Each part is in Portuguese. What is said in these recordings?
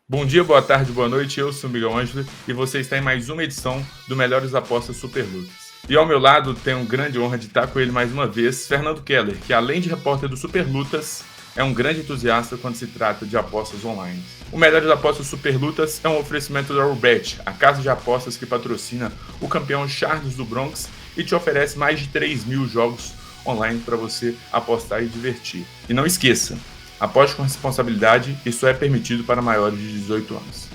Bom dia, boa tarde, boa noite, eu sou o Miguel Ângelo e você está em mais uma edição do Melhores Apostas Super Lutas. E ao meu lado tenho a grande honra de estar com ele mais uma vez, Fernando Keller, que além de repórter do Super Lutas, é um grande entusiasta quando se trata de apostas online. O Melhores Apostas Super Lutas é um oferecimento da Roulbet, a casa de apostas que patrocina o campeão Charles do Bronx e te oferece mais de 3.000 jogos online para você apostar e divertir. E não esqueça, aposte com responsabilidade e só é permitido para maiores de 18 anos.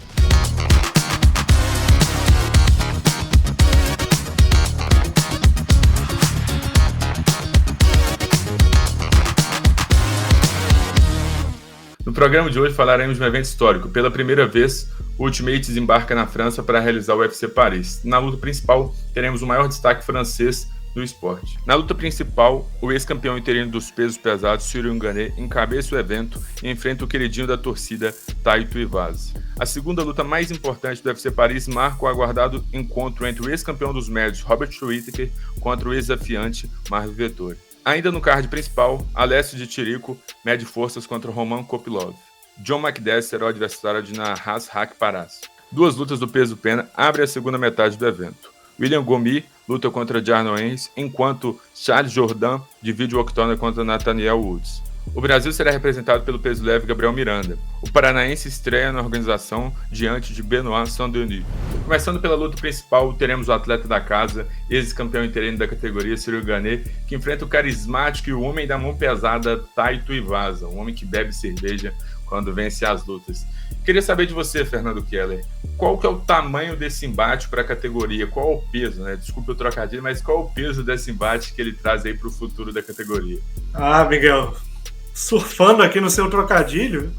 No programa de hoje falaremos de um evento histórico. Pela primeira vez, o Ultimate desembarca na França para realizar o UFC Paris. Na luta principal, teremos o maior destaque francês do esporte. Na luta principal, o ex-campeão interino dos pesos pesados, Cyril Gane, encabeça o evento e enfrenta o queridinho da torcida, Taito Tuivasa. A segunda luta mais importante do UFC Paris marca o aguardado encontro entre o ex-campeão dos médios, Robert Whittaker, contra o ex-desafiante, Marvin Vettori. Ainda no card principal, Alessio de Chirico mede forças contra Roman Kopylov. John Makdessi será o adversário de Narras Haqparast. Duas lutas do peso pena abrem a segunda metade do evento. William Gomis luta contra Jarno Henry, enquanto Charles Jourdain divide o octógono contra Nathaniel Woods. O Brasil será representado pelo peso leve Gabriel Miranda. O paranaense estreia na organização diante de Benoit Saint-Denis. Começando pela luta principal, teremos o atleta da casa, ex-campeão interino da categoria, Cyril Gane, que enfrenta o carismático e o homem da mão pesada, Taito Tuivasa, um homem que bebe cerveja quando vence as lutas. Queria saber de você, Fernando Keller, qual que é o tamanho desse embate para a categoria? Qual é o peso, né? Desculpe o trocadilho, mas qual é o peso desse embate que ele traz aí para o futuro da categoria? Miguel, surfando aqui no seu trocadilho,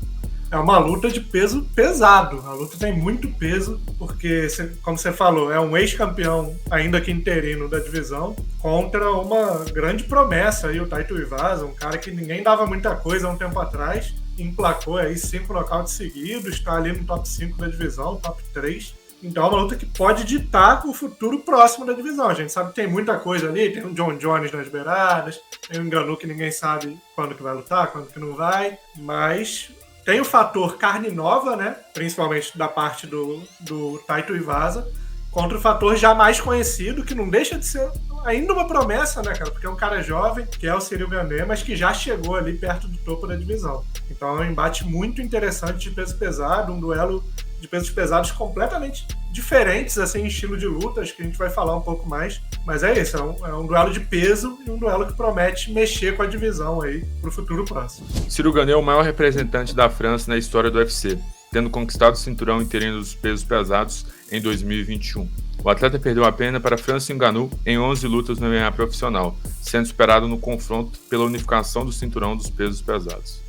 é uma luta de peso pesado. A luta tem muito peso, porque, como você falou, é um ex-campeão, ainda que interino, da divisão, contra uma grande promessa aí, o Taito Tuivasa, um cara que ninguém dava muita coisa há um tempo atrás, emplacou aí 5 nocautes seguidos, está ali no top 5 da divisão, top 3. Então é uma luta que pode ditar o futuro próximo da divisão. A gente sabe que tem muita coisa ali, tem o John Jones nas beiradas, tem o Ngannou que ninguém sabe quando que vai lutar, quando que não vai, mas tem o fator carne nova, né? Principalmente da parte do Taito Tuivasa, contra o fator já mais conhecido, que não deixa de ser ainda uma promessa, né, cara? Porque é um cara jovem, que é o Cyril Gane, mas que já chegou ali perto do topo da divisão. Então é um embate muito interessante de peso pesado, um duelo de pesos pesados completamente diferentes, assim, em estilo de luta, acho que a gente vai falar um pouco mais, mas é isso, é um duelo de peso e um duelo que promete mexer com a divisão aí pro futuro próximo. Cyril Gane é o maior representante da França na história do UFC, tendo conquistado o cinturão interino dos pesos pesados em 2021. O atleta perdeu apenas para Francis Ngannou em 11 lutas no MMA profissional, sendo superado no confronto pela unificação do cinturão dos pesos pesados.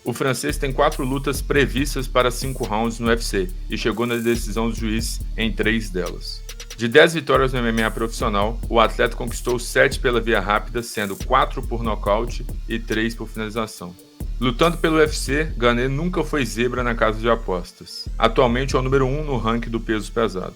O francês tem 4 lutas previstas para 5 rounds no UFC e chegou na decisão dos juízes em 3 delas. De 10 vitórias no MMA profissional, o atleta conquistou 7 pela via rápida, sendo 4 por nocaute e 3 por finalização. Lutando pelo UFC, Gane nunca foi zebra na casa de apostas. Atualmente é o número 1 no ranking do peso pesado.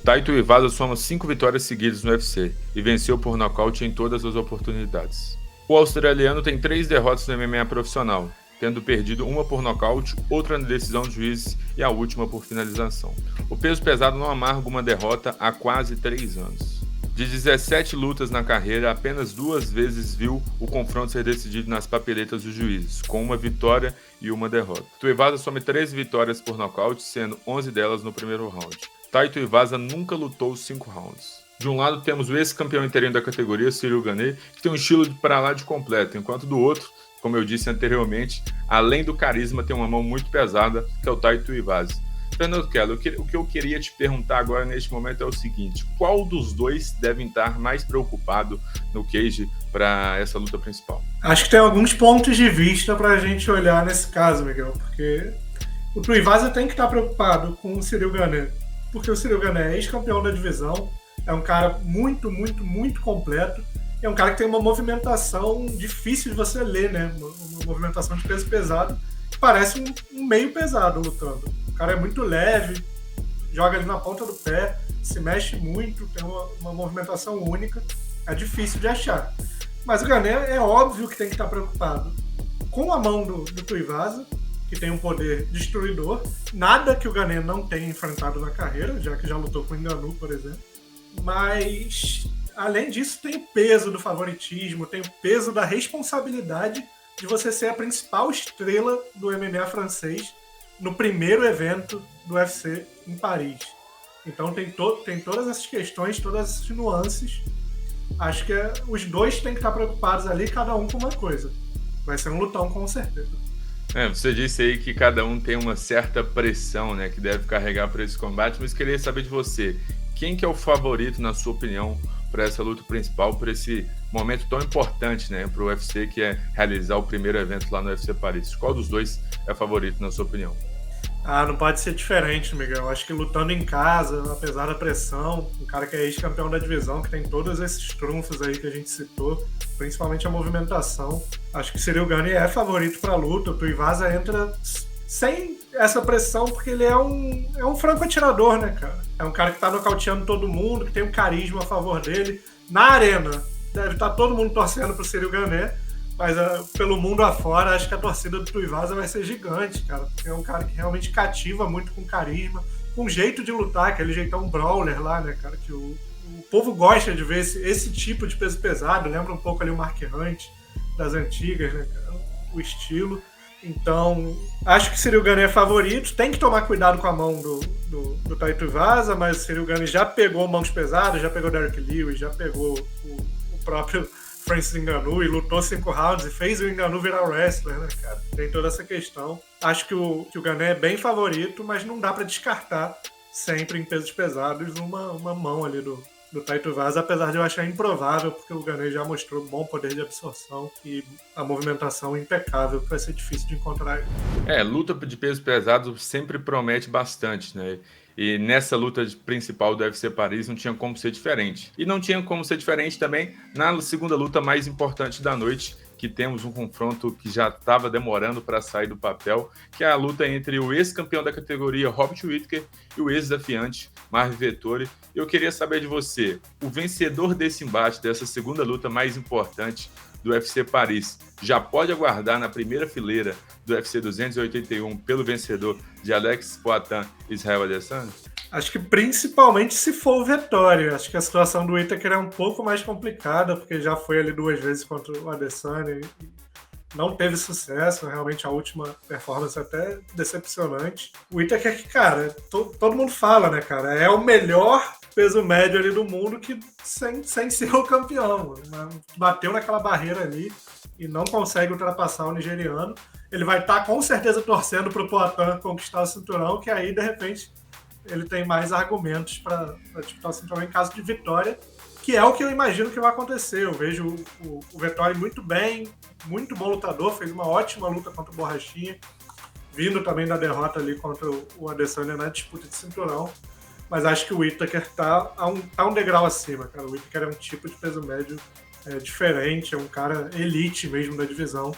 Taito Tuivasa soma 5 vitórias seguidas no UFC e venceu por nocaute em todas as oportunidades. O australiano tem 3 derrotas no MMA profissional, tendo perdido uma por nocaute, outra na decisão de juízes e a última por finalização. O peso pesado não amarga uma derrota há quase 3 anos. De 17 lutas na carreira, apenas 2 vezes viu o confronto ser decidido nas papeletas dos juízes, com uma vitória e uma derrota. Tuivasa soma 13 vitórias por nocaute, sendo 11 delas no primeiro round. Taito Tuivasa nunca lutou 5 rounds. De um lado temos o ex-campeão interino da categoria, Cyril Gane, que tem um estilo para lá de completo, enquanto do outro, como eu disse anteriormente, além do carisma, tem uma mão muito pesada, que é o Taito Tuivasa. Fernando Keller, o que eu queria te perguntar agora neste momento é o seguinte: qual dos dois deve estar mais preocupado no cage para essa luta principal? Acho que tem alguns pontos de vista para a gente olhar nesse caso, Miguel, porque o Tuivasa tem que estar preocupado com o Cyril Gane, porque o Cyril Gane é ex-campeão da divisão, é um cara muito, muito, muito completo, é um cara que tem uma movimentação difícil de você ler, né? Uma movimentação de peso pesado, que parece um meio pesado lutando. O cara é muito leve, joga ali na ponta do pé, se mexe muito, tem uma movimentação única, é difícil de achar. Mas o Gane é óbvio que tem que estar preocupado com a mão do Tuivasa, que tem um poder destruidor. Nada que o Gane não tenha enfrentado na carreira, já que já lutou com o Ngannou, por exemplo. Mas, além disso, tem o peso do favoritismo, tem o peso da responsabilidade de você ser a principal estrela do MMA francês no primeiro evento do UFC em Paris. Então tem todas essas questões, todas essas nuances. Acho que os dois têm que estar preocupados ali, cada um com uma coisa. Vai ser um lutão, com certeza. Você disse aí que cada um tem uma certa pressão, né, que deve carregar para esse combate, mas queria saber de você, quem que é o favorito, na sua opinião, para essa luta principal, para esse momento tão importante, né, para o UFC, que é realizar o primeiro evento lá no UFC Paris? Qual dos dois é favorito, na sua opinião? Não pode ser diferente, Miguel. Acho que lutando em casa, apesar da pressão, um cara que é ex-campeão da divisão, que tem todos esses trunfos aí que a gente citou, principalmente a movimentação, acho que Ciryl Gane é favorito para a luta. O Tuivasa entra sem essa pressão, porque ele é um franco atirador, né, cara? É um cara que tá nocauteando todo mundo, que tem um carisma a favor dele. Na arena, deve estar todo mundo torcendo pro Ciryl Gane, mas pelo mundo afora, acho que a torcida do Tuivasa vai ser gigante, cara. Porque é um cara que realmente cativa muito com carisma, com jeito de lutar, aquele jeitão brawler lá, né, cara? Que o povo gosta de ver esse tipo de peso pesado. Lembra um pouco ali o Mark Hunt das antigas, né, cara? O estilo. Então, acho que Ciryl Gane é favorito. Tem que tomar cuidado com a mão do Tai Tuivasa, mas o Ciryl Gane já pegou mãos pesadas, já pegou Derrick Lewis, já pegou o próprio Francis Ngannou e lutou 5 rounds e fez o Ngannou virar wrestler, né, cara? Tem toda essa questão. Acho que o Gane é bem favorito, mas não dá para descartar sempre em pesos pesados uma mão ali do Tai Tuivasa, apesar de eu achar improvável, porque o Gane já mostrou bom poder de absorção e a movimentação impecável, que vai ser difícil de encontrar ele. Luta de pesos pesados sempre promete bastante, né? E nessa luta principal do UFC Paris não tinha como ser diferente. E não tinha como ser diferente também na segunda luta mais importante da noite, que temos um confronto que já estava demorando para sair do papel, que é a luta entre o ex-campeão da categoria Robert Whittaker e o ex-desafiante Marvin Vettori. Eu queria saber de você, o vencedor desse embate, dessa segunda luta mais importante do UFC Paris, já pode aguardar na primeira fileira do UFC 281 pelo vencedor de Alex Poatan e Israel Adesanya? Acho que principalmente se for o Vettori. Acho que a situação do Whittaker é um pouco mais complicada, porque já foi ali 2 vezes contra o Adesanya e não teve sucesso. Realmente a última performance é até decepcionante. O Whittaker que, cara, todo mundo fala, né, cara? É o melhor peso médio ali do mundo que sem ser o campeão. Né? Bateu naquela barreira ali e não consegue ultrapassar o nigeriano. Ele vai estar com certeza torcendo para o Poatan conquistar o cinturão, que aí, de repente, ele tem mais argumentos para disputar o cinturão em caso de vitória, que é o que eu imagino que vai acontecer. Eu vejo o Vettori muito bem, muito bom lutador, fez uma ótima luta contra o Borrachinha, vindo também da derrota ali contra o Adesanya na disputa de cinturão, mas acho que o Whittaker tá um degrau acima, cara. O Whittaker é um tipo de peso médio diferente, é um cara elite mesmo da divisão,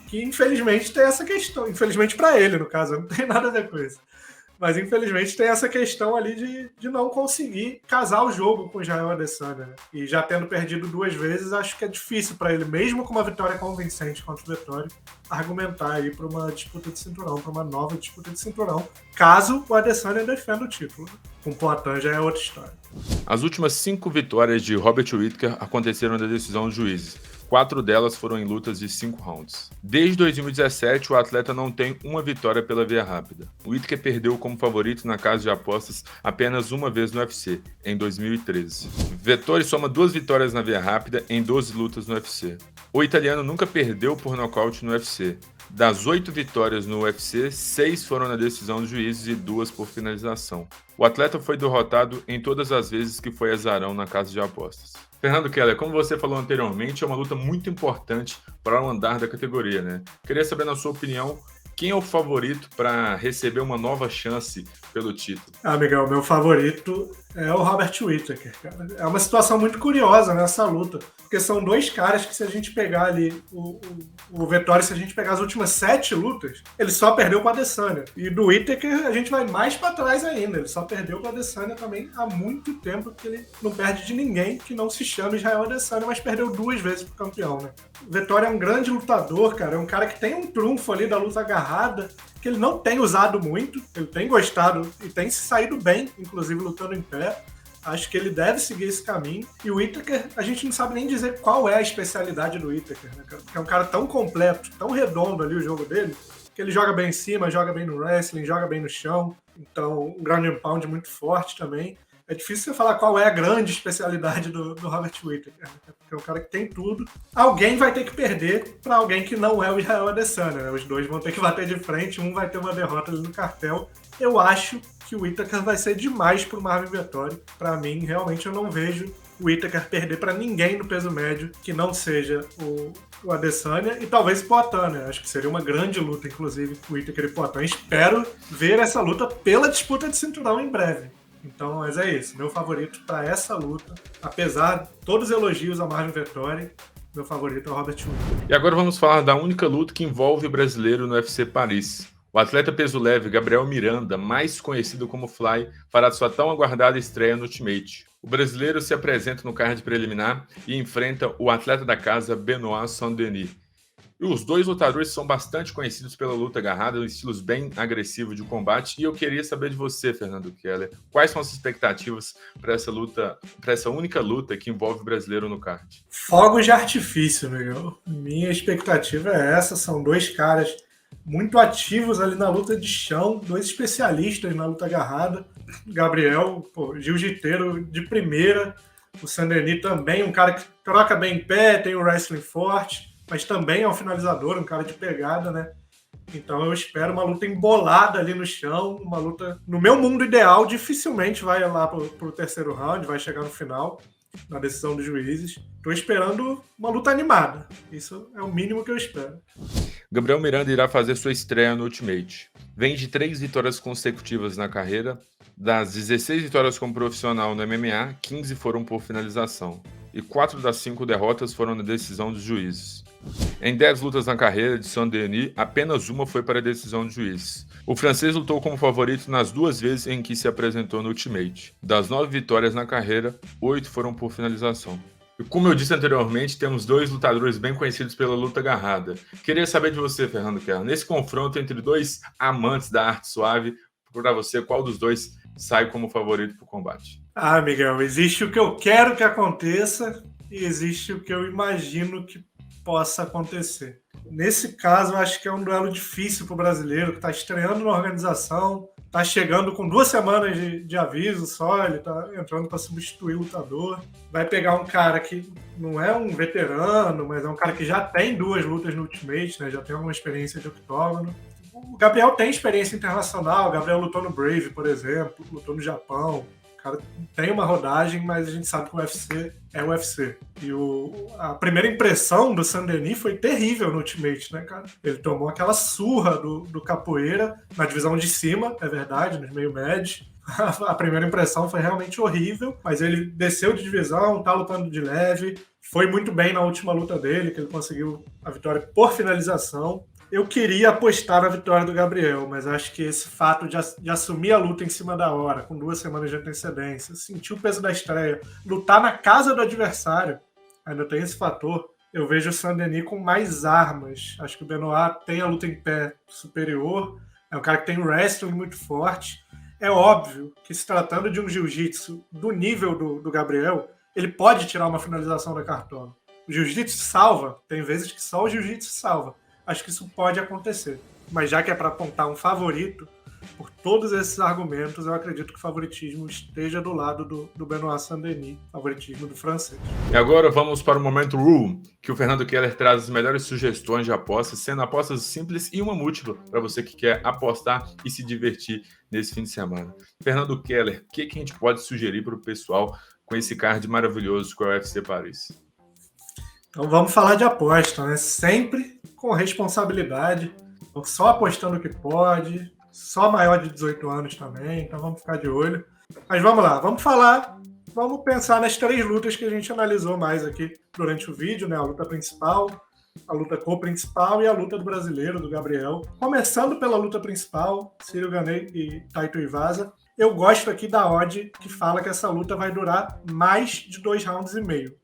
que infelizmente tem essa questão, infelizmente para ele, no caso, não tem nada a ver com isso. Mas, infelizmente, tem essa questão ali de não conseguir casar o jogo com o Israel Adesanya. Né? E já tendo perdido 2 vezes, acho que é difícil para ele, mesmo com uma vitória convincente contra o Vettori, argumentar aí para uma disputa de cinturão, para uma nova disputa de cinturão, caso o Adesanya defenda o título. Com o Poatan já é outra história. As últimas 5 vitórias de Robert Whittaker aconteceram na decisão dos juízes. 4 delas foram em lutas de 5 rounds. Desde 2017, o atleta não tem uma vitória pela via rápida. O Whittaker perdeu como favorito na casa de apostas apenas uma vez no UFC, em 2013. Vettori soma 2 vitórias na via rápida em 12 lutas no UFC. O italiano nunca perdeu por nocaute no UFC. Das 8 vitórias no UFC, 6 foram na decisão dos juízes e 2 por finalização. O atleta foi derrotado em todas as vezes que foi azarão na casa de apostas. Fernando Keller, como você falou anteriormente, é uma luta muito importante para o andar da categoria, né? Queria saber, na sua opinião, quem é o favorito para receber uma nova chance pelo título? Miguel, meu favorito é o Robert Whittaker, cara. É uma situação muito curiosa nessa luta, porque são 2 caras que, se a gente pegar ali o Vettori, se a gente pegar as últimas 7 lutas, ele só perdeu com a Adesanya. E do Whittaker a gente vai mais para trás ainda, ele só perdeu com a Adesanya também há muito tempo, que ele não perde de ninguém que não se chama Israel Adesanya, mas perdeu 2 vezes pro campeão, né? O Vettori é um grande lutador, cara, é um cara que tem um trunfo ali da luta agarrada, que ele não tem usado muito, ele tem gostado e tem se saído bem, inclusive lutando em pé. Acho que ele deve seguir esse caminho. E o Whittaker, a gente não sabe nem dizer qual é a especialidade do Whittaker, né, cara? Porque é um cara tão completo, tão redondo ali o jogo dele, que ele joga bem em cima, joga bem no wrestling, joga bem no chão. Então, um ground and pound muito forte também. É difícil você falar qual é a grande especialidade do Robert Whittaker, né? Porque é um cara que tem tudo. Alguém vai ter que perder para alguém que não é o Israel Adesanya, né? Os dois vão ter que bater de frente, um vai ter uma derrota ali no cartel. Eu acho que o Whittaker vai ser demais pro Marvin Vettori. Para mim, realmente, eu não vejo o Whittaker perder para ninguém no peso médio que não seja o Adesanya e talvez o Poatan, né? Acho que seria uma grande luta, inclusive, o Whittaker e Poatan. Espero ver essa luta pela disputa de cinturão em breve. Então, mas é isso. Meu favorito para essa luta, apesar de todos os elogios ao Marvin Vettori, meu favorito é o Robert Whittaker. E agora vamos falar da única luta que envolve o brasileiro no UFC Paris. O atleta peso leve Gabriel Miranda, mais conhecido como Fly, fará sua tão aguardada estreia no Ultimate. O brasileiro se apresenta no card preliminar e enfrenta o atleta da casa Benoit Saint-Denis. E os dois lutadores são bastante conhecidos pela luta agarrada, estilos bem agressivos de combate. E eu queria saber de você, Fernando Keller, quais são as expectativas para essa luta, para essa única luta que envolve o brasileiro no card? Fogos de artifício, Miguel. Minha expectativa é essa. São dois caras muito ativos ali na luta de chão, dois especialistas na luta agarrada. Gabriel, jiu-jiteiro de primeira. O Saint-Denis também, um cara que troca bem em pé, tem o wrestling forte, mas também é um finalizador, um cara de pegada, né? Então eu espero uma luta embolada ali no chão, uma luta, no meu mundo ideal, dificilmente vai lá pro terceiro round, vai chegar no final, na decisão dos juízes. Estou esperando uma luta animada. Isso é o mínimo que eu espero. Gabriel Miranda irá fazer sua estreia no Ultimate. Vem de 3 vitórias consecutivas na carreira. Das 16 vitórias como profissional no MMA, 15 foram por finalização. E 4 das 5 derrotas foram na decisão dos juízes. Em 10 lutas na carreira de Saint-Denis, apenas uma foi para a decisão dos juízes. O francês lutou como favorito nas 2 vezes em que se apresentou no Ultimate. Das 9 vitórias na carreira, 8 foram por finalização. E como eu disse anteriormente, temos 2 lutadores bem conhecidos pela luta agarrada. Queria saber de você, Fernando Keller, nesse confronto entre 2 amantes da arte suave, para você, qual dos 2 sai como favorito para o combate? Ah, Miguel, existe o que eu quero que aconteça e existe o que eu imagino que possa acontecer. Nesse caso, eu acho que é um duelo difícil para o brasileiro, que está estreando na organização, está chegando com 2 semanas de aviso só, ele está entrando para substituir o lutador. Vai pegar um cara que não é um veterano, mas é um cara que já tem 2 lutas no Ultimate, né? Já tem alguma experiência de octógono. O Gabriel tem experiência internacional, o Gabriel lutou no Brave, por exemplo, lutou no Japão. O cara tem uma rodagem, mas a gente sabe que o UFC é o UFC. E a primeira impressão do Saint-Denis foi terrível no Ultimate, né, cara? Ele tomou aquela surra do Capoeira na divisão de cima, é verdade, nos meio médios. A primeira impressão foi realmente horrível, mas ele desceu de divisão, tá lutando de leve, foi muito bem na última luta dele, que ele conseguiu a vitória por finalização. Eu queria apostar na vitória do Gabriel, mas acho que esse fato de assumir a luta em cima da hora, com 2 semanas de antecedência, sentir o peso da estreia, lutar na casa do adversário, ainda tem esse fator. Eu vejo o Saint-Denis com mais armas. Acho que o Benoit tem a luta em pé superior, é um cara que tem um wrestling muito forte. É óbvio que, se tratando de um jiu-jitsu do nível do Gabriel, ele pode tirar uma finalização da cartola. O jiu-jitsu salva, tem vezes que só o jiu-jitsu salva. Acho que isso pode acontecer. Mas já que é para apontar um favorito, por todos esses argumentos, eu acredito que o favoritismo esteja do lado do Benoit Saint-Denis, favoritismo do francês. E agora vamos para o momento Rule, que o Fernando Keller traz as melhores sugestões de apostas, sendo apostas simples e uma múltipla, para você que quer apostar e se divertir nesse fim de semana. Fernando Keller, o que a gente pode sugerir para o pessoal com esse card maravilhoso que é o UFC Paris? Então vamos falar de aposta, né? Sempre com responsabilidade, só apostando o que pode, só maior de 18 anos também, então vamos ficar de olho. Mas vamos lá, vamos pensar nas 3 lutas que a gente analisou mais aqui durante o vídeo, né? A luta principal, a luta co-principal e a luta do brasileiro, do Gabriel. Começando pela luta principal, Ciryl Gane e Taito Iwasa. Eu gosto aqui da odd que fala que essa luta vai durar mais de 2 rounds e meio.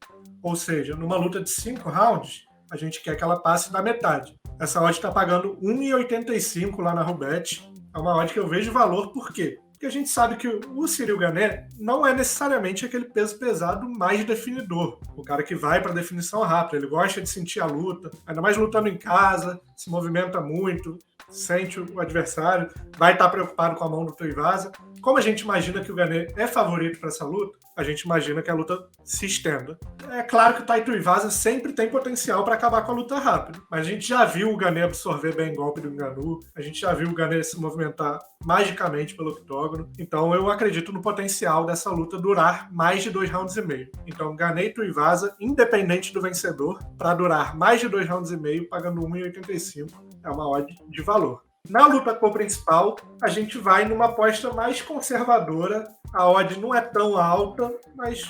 Ou seja, numa luta de 5 rounds, a gente quer que ela passe da metade. Essa odd está pagando 1,85 lá na Rubet. É uma odd que eu vejo valor, por quê? Porque a gente sabe que o Ciryl Gane não é necessariamente aquele peso pesado mais definidor. O cara que vai para definição rápida, ele gosta de sentir a luta, ainda mais lutando em casa, se movimenta muito, sente o adversário, vai estar preocupado com a mão do Tuivasa. Como a gente imagina que o Gane é favorito para essa luta, a gente imagina que a luta se estenda. É claro que o Tai Tuivasa sempre tem potencial para acabar com a luta rápido, mas a gente já viu o Gane absorver bem o golpe do Ngannou, a gente já viu o Gane se movimentar magicamente pelo octógono, então eu acredito no potencial dessa luta durar mais de 2 rounds e meio. Então Gane e Tuivasa, independente do vencedor, para durar mais de 2 rounds e meio, pagando 1,85, é uma odd de valor. Na luta co-principal, a gente vai numa aposta mais conservadora. A odd não é tão alta, mas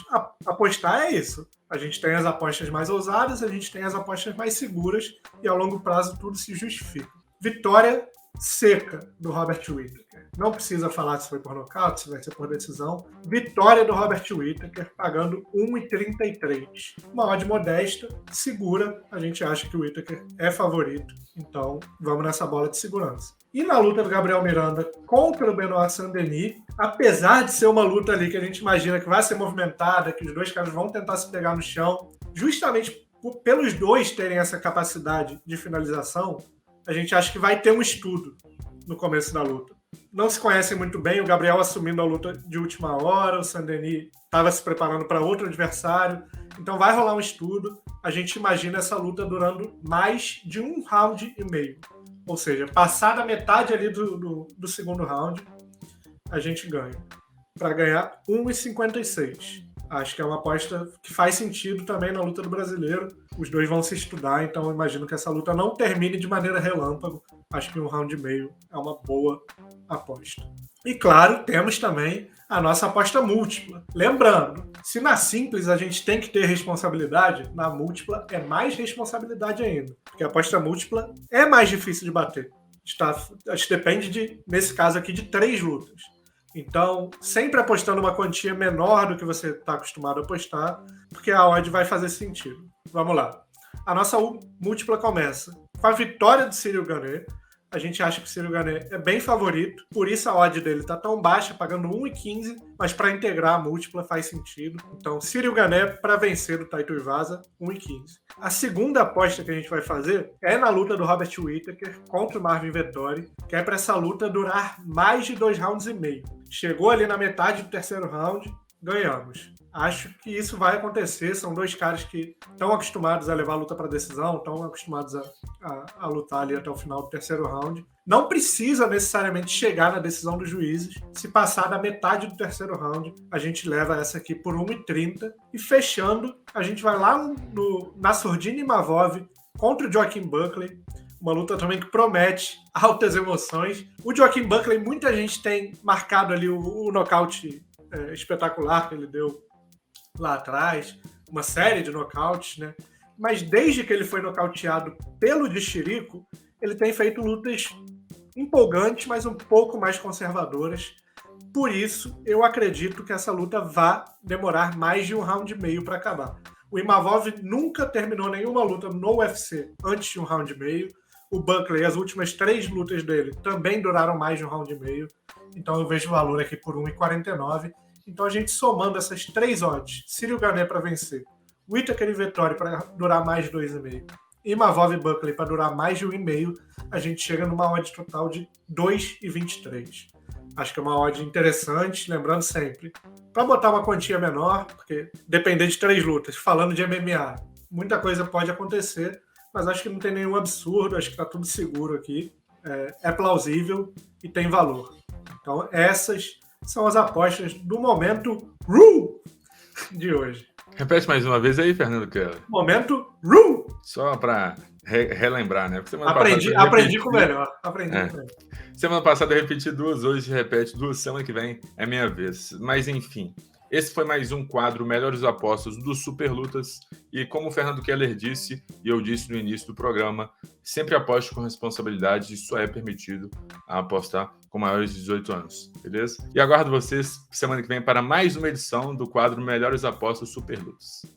apostar é isso. A gente tem as apostas mais ousadas, a gente tem as apostas mais seguras e ao longo prazo tudo se justifica. Vitória seca do Robert Whittaker. Não precisa falar se foi por nocaute, se vai ser por decisão. Vitória do Robert Whittaker, pagando 1,33. Uma odd modesta, segura. A gente acha que o Whittaker é favorito. Então, vamos nessa bola de segurança. E na luta do Gabriel Miranda contra o Benoit Saint-Denis, apesar de ser uma luta ali que a gente imagina que vai ser movimentada, que os dois caras vão tentar se pegar no chão, justamente pelos dois terem essa capacidade de finalização, a gente acha que vai ter um estudo no começo da luta. Não se conhecem muito bem, o Gabriel assumindo a luta de última hora, o Saint-Denis estava se preparando para outro adversário, então vai rolar um estudo. A gente imagina essa luta durando mais de 1 round e meio. Ou seja, passar da metade ali do segundo round, a gente ganha. Para ganhar 1,56. Acho que é uma aposta que faz sentido também na luta do brasileiro. Os dois vão se estudar, então eu imagino que essa luta não termine de maneira relâmpago. Acho que 1 round e meio é uma boa aposta. E claro, temos também a nossa aposta múltipla. Lembrando, se na simples a gente tem que ter responsabilidade, na múltipla é mais responsabilidade ainda. Porque a aposta múltipla é mais difícil de bater. A gente depende, nesse caso aqui, de 3 lutas. Então, sempre apostando uma quantia menor do que você está acostumado a apostar, porque a odd vai fazer sentido. Vamos lá. A nossa múltipla começa com a vitória do Ciryl Gane. A gente acha que o Ciryl Gane é bem favorito, por isso a odd dele está tão baixa, pagando 1,15, mas para integrar a múltipla faz sentido. Então, Ciryl Gane para vencer o Tai Tuivasa, 1,15. A segunda aposta que a gente vai fazer é na luta do Robert Whittaker contra o Marvin Vettori, que é para essa luta durar mais de 2 rounds e meio. Chegou ali na metade do terceiro round, ganhamos. Acho que isso vai acontecer. São dois caras que estão acostumados a levar a luta para decisão, estão acostumados a lutar ali até o final do terceiro round. Não precisa necessariamente chegar na decisão dos juízes. Se passar da metade do terceiro round, a gente leva essa aqui por 1,30. E fechando, a gente vai lá no Nassourdine Imavov contra o Joaquin Buckley. Uma luta também que promete altas emoções. O Joaquin Buckley, muita gente tem marcado ali o nocaute espetacular que ele deu lá atrás, uma série de nocautes, né? Mas desde que ele foi nocauteado pelo Dixirico, ele tem feito lutas empolgantes, mas um pouco mais conservadoras. Por isso, eu acredito que essa luta vai demorar mais de 1 round e meio para acabar. O Imavov nunca terminou nenhuma luta no UFC antes de 1 round e meio. O Buckley, as últimas 3 lutas dele também duraram mais de 1 round e meio. Então eu vejo o valor aqui por 1,49. Então a gente somando essas 3 odds, Ciryl Gane para vencer, Whittaker e Vettori para durar mais de 2,5 e Imavov e Buckley para durar mais de 1,5, a gente chega numa odd total de 2,23. Acho que é uma odd interessante, lembrando sempre, para botar uma quantia menor, porque depender de 3 lutas, falando de MMA, muita coisa pode acontecer, mas acho que não tem nenhum absurdo, acho que está tudo seguro aqui, é plausível e tem valor. Então essas são as apostas do momento de hoje. Repete mais uma vez aí, Fernando Keller. Momento Só para relembrar, né? Aprendi com o melhor. Semana passada eu repeti 2, hoje repete 2, semana que vem é minha vez. Mas enfim, esse foi mais um quadro Melhores Apostas do Super Lutas. E como o Fernando Keller disse, e eu disse no início do programa, sempre aposte com responsabilidade e só é permitido apostar com maiores de 18 anos, beleza? E aguardo vocês semana que vem para mais uma edição do quadro Melhores Apostas Super Lutas.